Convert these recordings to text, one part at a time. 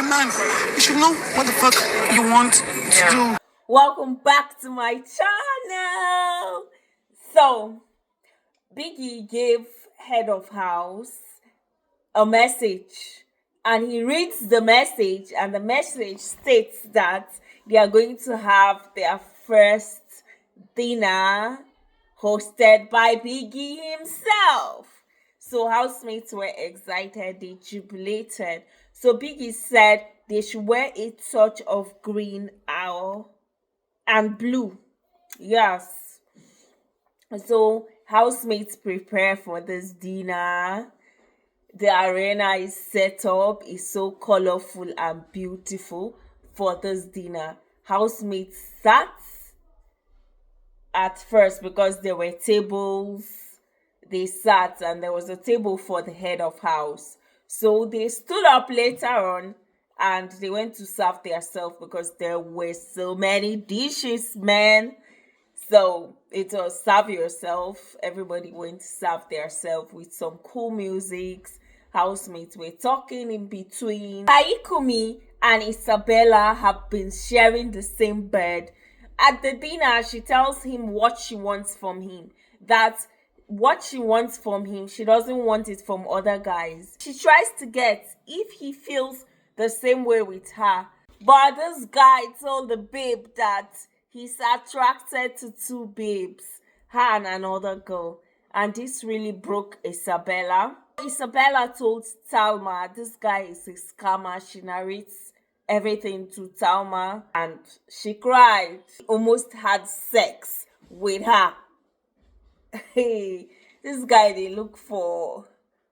man. You should know what the fuck you want to do. Welcome back to my channel. So, Biggie gave head of house a message, and he reads the message, and the message states that they are going to have their first dinner hosted by Biggie himself. So housemates were excited, they jubilated. So Biggie said they should wear a touch of green and blue. Yes. So housemates prepare for this dinner. The arena is set up, is so colorful and beautiful for this dinner. Housemates sat at first because there were tables. They sat and there was a table for the head of house. So they stood up later on and they went to serve themselves because there were so many dishes, man. So it was serve yourself. Everybody went to serve themselves with some cool music. Housemates were talking in between. KAYIKUMI and Isabella have been sharing the same bed. At the dinner, she tells him what she wants from him. That what she wants from him, she doesn't want it from other guys. She tries to get if he feels the same way with her. But this guy told the babe that he's attracted to two babes, her and another girl. And this really broke Isabella. Isabella told Talma this guy is a scammer. She narrates everything to Talma and she cried. He almost had sex with her. Hey, this guy they look for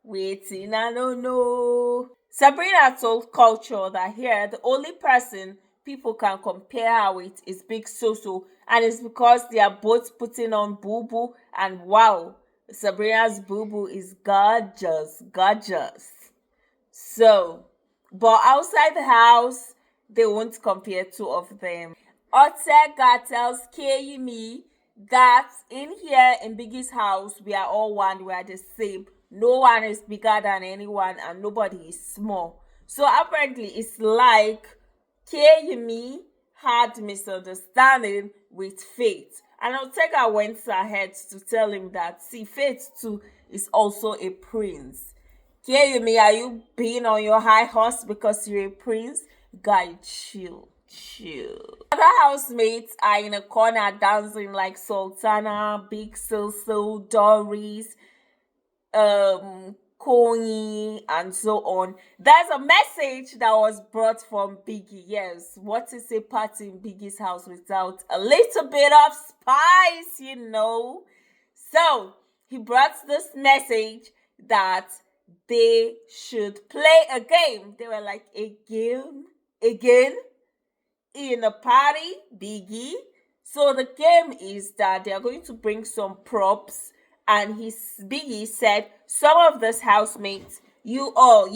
waiting, I don't know. Sabrina told Culture that here the only person people can compare her with is Big Soso, and it's because they are both putting on boo boo, and wow, Sabrina's boo boo is gorgeous, gorgeous. So, but outside the house, they won't compare two of them. Otega tells KAYIKUMI that in here in Biggie's house, we are all one, we are the same. No one is bigger than anyone and nobody is small. So apparently it's like KAYIKUMI had misunderstanding with Faith. And Otega went ahead to tell him that, see, Faith too is also a prince. KAYIKUMI, are you being on your high horse because you're a prince? Guy, chill. Other housemates are in a corner dancing like Sultana, Big Soso, Doris, Koi, and so on. There's a message that was brought from Biggie. Yes, what is a party in Biggie's house without a little bit of spice, you know? So he brought this message that they should play a game. They were like, a game again in a party, Biggie. So the game is that they are going to bring some props, and Biggie said, some of these housemates, you are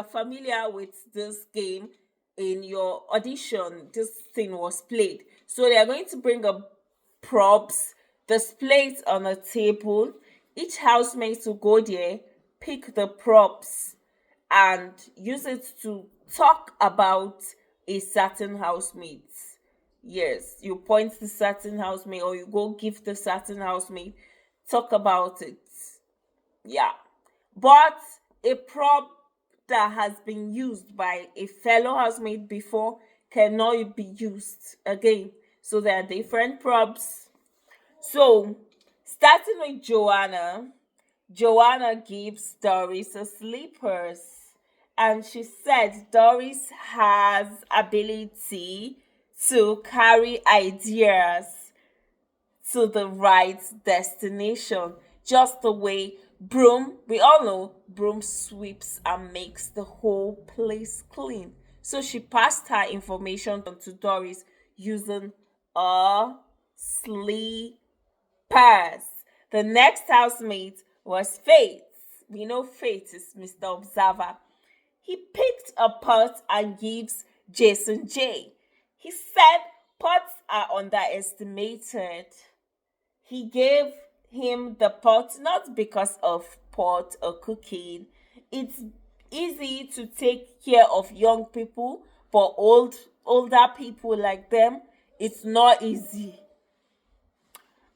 familiar with this game. In your audition, this thing was played. So they are going to bring up props, display it on a table. Each housemate will go there, pick the props, and use it to talk about a certain housemate. Yes, you point to certain housemate or you go give the certain housemate, talk about it. Yeah. But a prop that has been used by a fellow housemate before cannot be used again. So there are different props. So starting with Joanna gives Doris a slippers. And she said Doris has ability to carry ideas to the right destination. Just the way we all know broom sweeps and makes the whole place clean. So she passed her information to Doris using a slippers. The next housemate was Faith. We know Faith is Mr. Observer. He picked a pot and gives Jason J. He said pots are underestimated. He gave him the pot not because of pot or cooking. It's easy to take care of young people, but older people like them, it's not easy.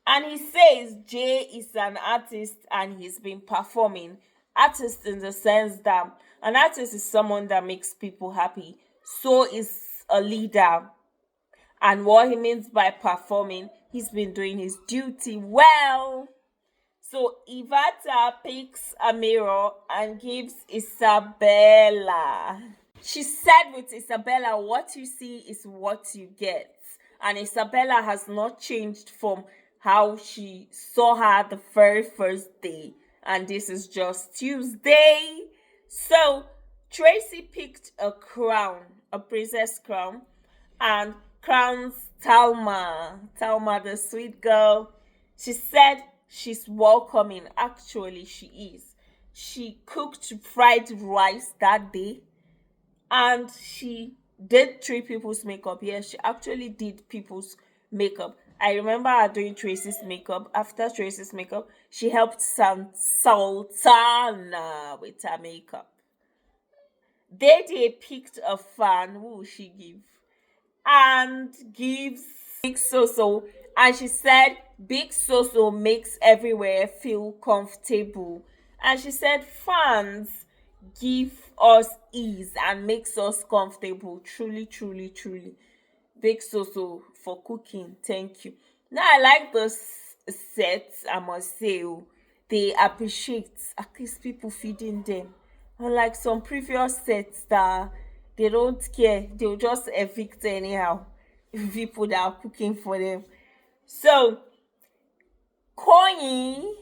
And he says Jay is an artist and he's been performing. Artist in the sense that an artist is someone that makes people happy. So is a leader. And what he means by performing, he's been doing his duty well. So Ivata picks a mirror and gives Isabella. She said with Isabella, what you see is what you get. And Isabella has not changed from how she saw her the very first day. And this is just Tuesday. So Tracy picked a crown, a princess crown, and crowns Talma, the sweet girl. She said she's welcoming. Actually, she is. She cooked fried rice that day and she did three people's makeup. Yes, she actually did people's makeup. I remember her doing Tracy's makeup. After Tracy's makeup, she helped Sultana with her makeup. They picked a fan. Who she give? And gives Big Soso. And she said Big Soso makes everywhere feel comfortable. And she said fans give us ease and makes us comfortable. Truly, truly, truly. Big Soso for cooking. Thank you. Now I like the sets, I must say. They appreciate at least people feeding them. Unlike some previous sets that they don't care, they'll just evict anyhow people that are cooking for them. So Koyi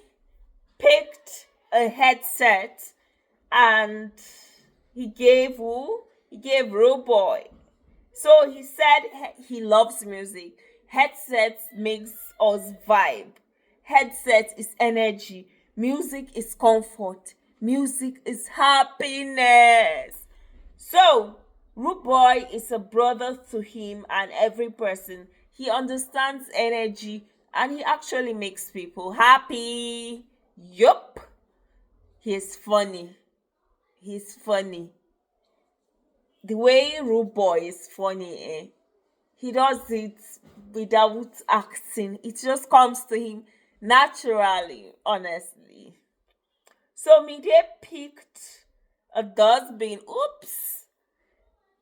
picked a headset and he gave who? He gave Rude Boy. So he said he loves music. Headset makes us vibe. Headset is energy. Music is comfort. Music is happiness. So, Rude Boy is a brother to him and every person. He understands energy and he actually makes people happy. Yup. He's funny. He's funny. The way Rude Boy is funny, he does it without acting. It just comes to him naturally, honestly. So Mide picked a dustbin. Oops.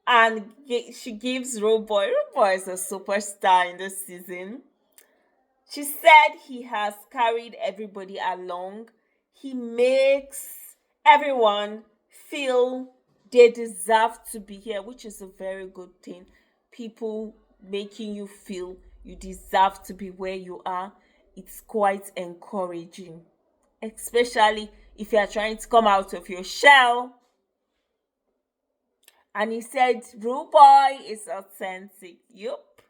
And she gives Rude Boy. Rude Boy is a superstar in this season. She said he has carried everybody along. He makes everyone feel they deserve to be here, which is a very good thing. People making you feel you deserve to be where you are. It's quite encouraging, especially if you are trying to come out of your shell. And he said, Rude Boy is authentic. Yup.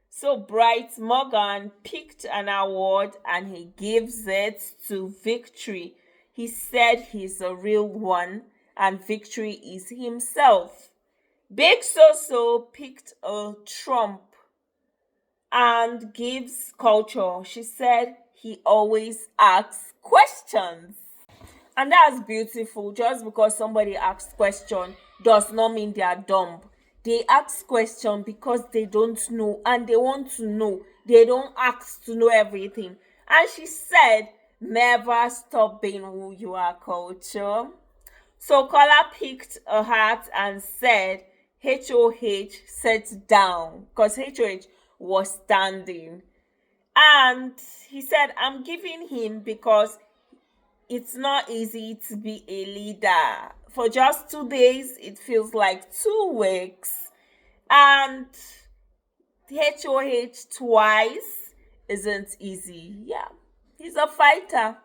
So Bright Morgan picked an award and he gives it to Victory. He said he's a real one and Victory is himself. Big Soso picked a trump and gives Culture. She said he always asks questions. And that's beautiful. Just because somebody asks question does not mean they are dumb. They ask question because they don't know and they want to know. They don't ask to know everything. And she said, never stop being who you are, Culture. So Kola picked a hat and said, HOH, sit down. Because HOH was standing. And he said, I'm giving him because it's not easy to be a leader. For just 2 days, it feels like 2 weeks. And HOH twice isn't easy. Yeah, he's a fighter.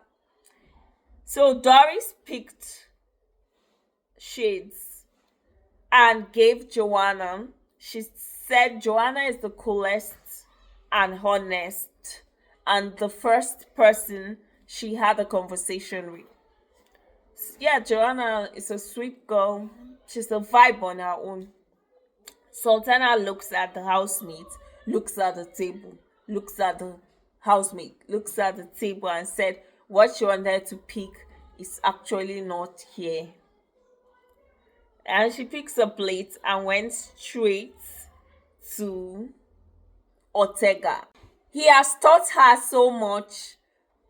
So Doris picked shades and gave Joanna. She said Joanna is the coolest and honest and the first person she had a conversation with. Yeah, Joanna is a sweet girl. She's a vibe on her own. Sultana looks at the housemate, looks at the table, looks at the housemate, looks at the table and said what she wanted to pick is actually not here. And she picks a plate and went straight to Ortega. He has taught her so much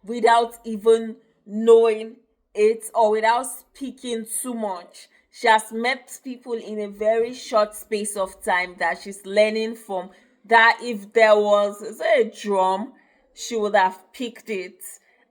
without even knowing it or without speaking too much. She has met people in a very short space of time that she's learning from. That if there was, say, a drum, she would have picked it.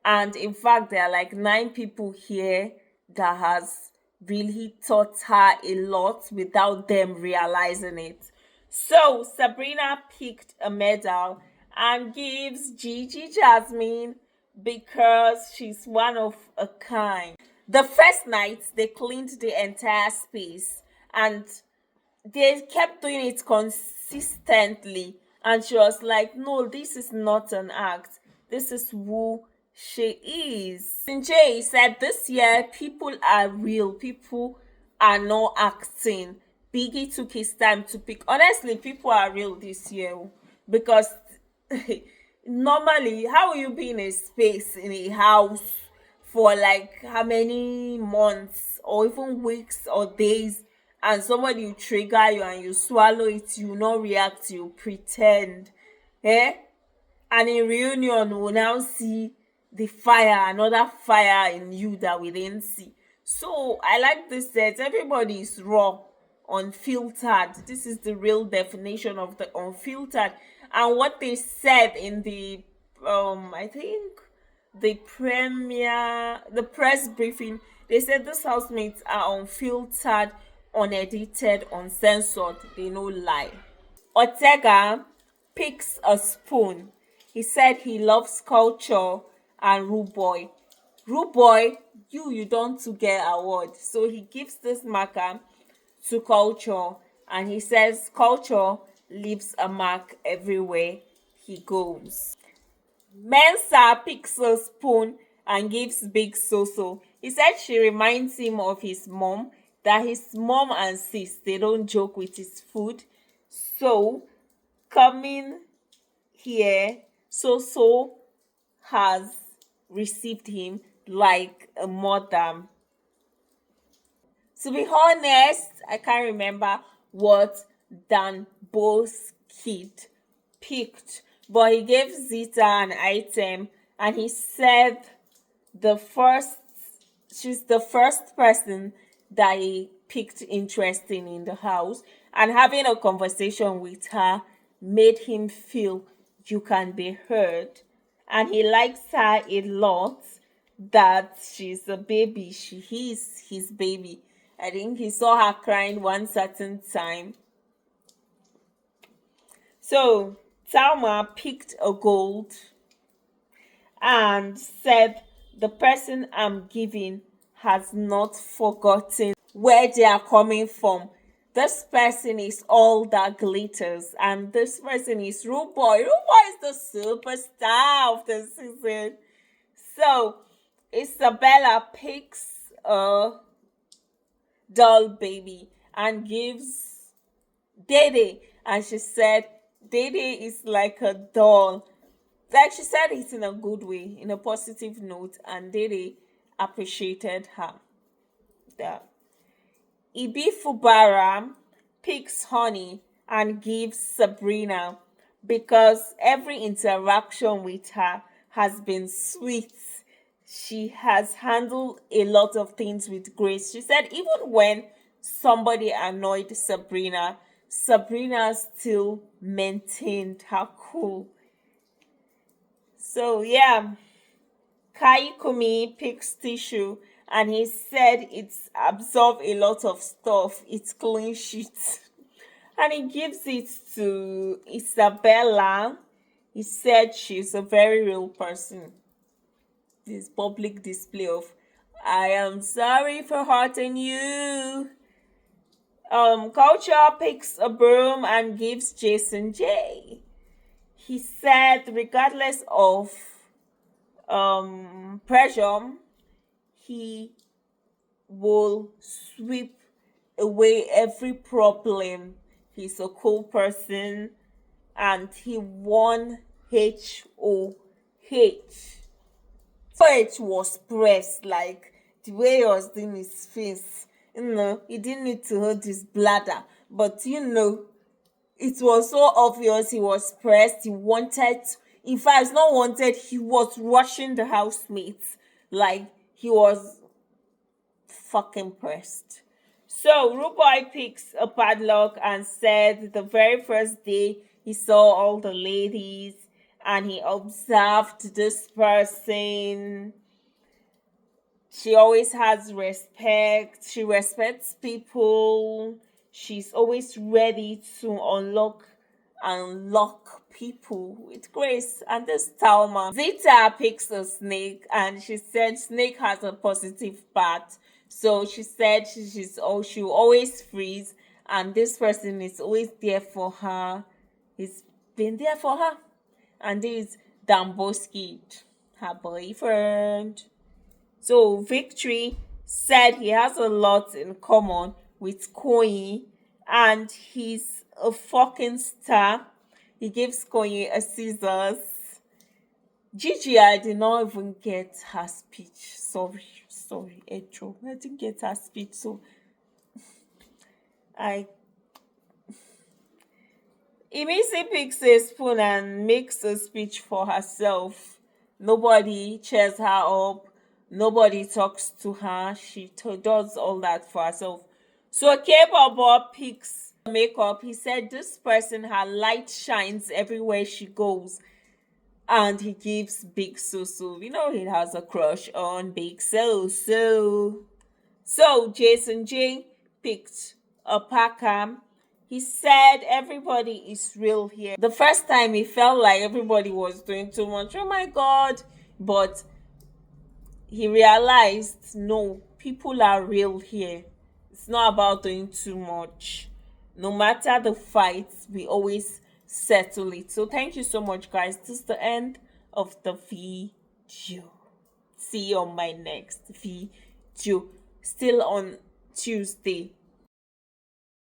And in fact, there are like 9 people here that has really taught her a lot without them realizing it. So Sabrina picked a medal and gives Gigi Jasmine because she's one of a kind. The first night, they cleaned the entire space and they kept doing it consistently. And she was like, no, this is not an act. This is who she is. Jay said this year people are real. People are not acting. Biggie took his time to pick. Honestly, people are real this year because normally, how will you be in a space in a house for like how many months or even weeks or days, and somebody will trigger you and you swallow it, you not react, you pretend, eh? And in reunion, we'll now see the fire, another fire in you that we didn't see. So I like this set. Everybody is raw, unfiltered. This is the real definition of the unfiltered. And what they said in the I think the press briefing, they said these housemates are unfiltered, unedited, uncensored. They no lie. Ortega picks a spoon. He said he loves culture and Rude Boy. Rude Boy, you don't to get award. So he gives this marker to culture and he says culture leaves a mark everywhere he goes. Mensa picks a spoon and gives Big Soso. He said she reminds him of his mom, that his mom and sis, they don't joke with his food. So, coming here, Soso has received him like a mother. To be honest, I can't remember what Dan Bo's kid picked, but he gave Zita an item and he said she's the first person that he picked interesting in the house, and having a conversation with her made him feel you can be heard, and he likes her a lot, that she's a baby. She is his baby. I think he saw her crying one certain time. So Talma picked a gold and said the person I'm giving has not forgotten where they are coming from. This person is all that glitters, and this person is Rude Boy. Rude Boy is the superstar of the season. So Isabella picks a doll baby and gives Dede, and she said Dede is like a doll. Like she said it in a good way, in a positive note, and Dede appreciated her. That Ibi Fubara picks honey and gives Sabrina because every interaction with her has been sweet. She has handled a lot of things with grace. She said even when somebody annoyed Sabrina, Sabrina still maintained her cool. So yeah, KAYIKUMI picks tissue and he said it's absorbed a lot of stuff. It's clean sheet. And he gives it to Isabella. He said she's a very real person. This public display of I am sorry for hurting you. Culture picks a broom and gives Jason J. He said regardless of pressure, he will sweep away every problem. He's a cool person and he won HOH. So it was pressed, like the way he was doing his face. He didn't need to hold his bladder. But it was so obvious he was pressed. He wanted, in fact, it's not wanted, he was rushing the housemates. Like, he was fucking pressed. So, Ruboy picks a padlock and said the very first day he saw all the ladies and he observed this person. She always has respect. She respects people. She's always ready to unlock people with grace. And this Talma, Zita picks a snake and she said snake has a positive part. So she said she will always freeze and this person is always there for her. He's been there for her. And this is Damboski, her boyfriend. So Victory said he has a lot in common with Koyi and he's a fucking star. He gives Koyi a scissors. Gigi, I did not even get her speech. Sorry, Echo. I didn't get her speech, so I Emisi picks a spoon and makes a speech for herself. Nobody cheers her up. Nobody talks to her. She does all that for herself. So K-Bobo picks makeup. He said this person, her light shines everywhere she goes. And he gives Big Susu. He has a crush on Big Susu. So Jason J picked a Packer. He said everybody is real here. The first time he felt like everybody was doing too much. Oh my God. But he realized, no, people are real here. It's not about doing too much. No matter the fights, we always settle it. So thank you so much, guys. This is the end of the video. See you on my next video. Still on Tuesday.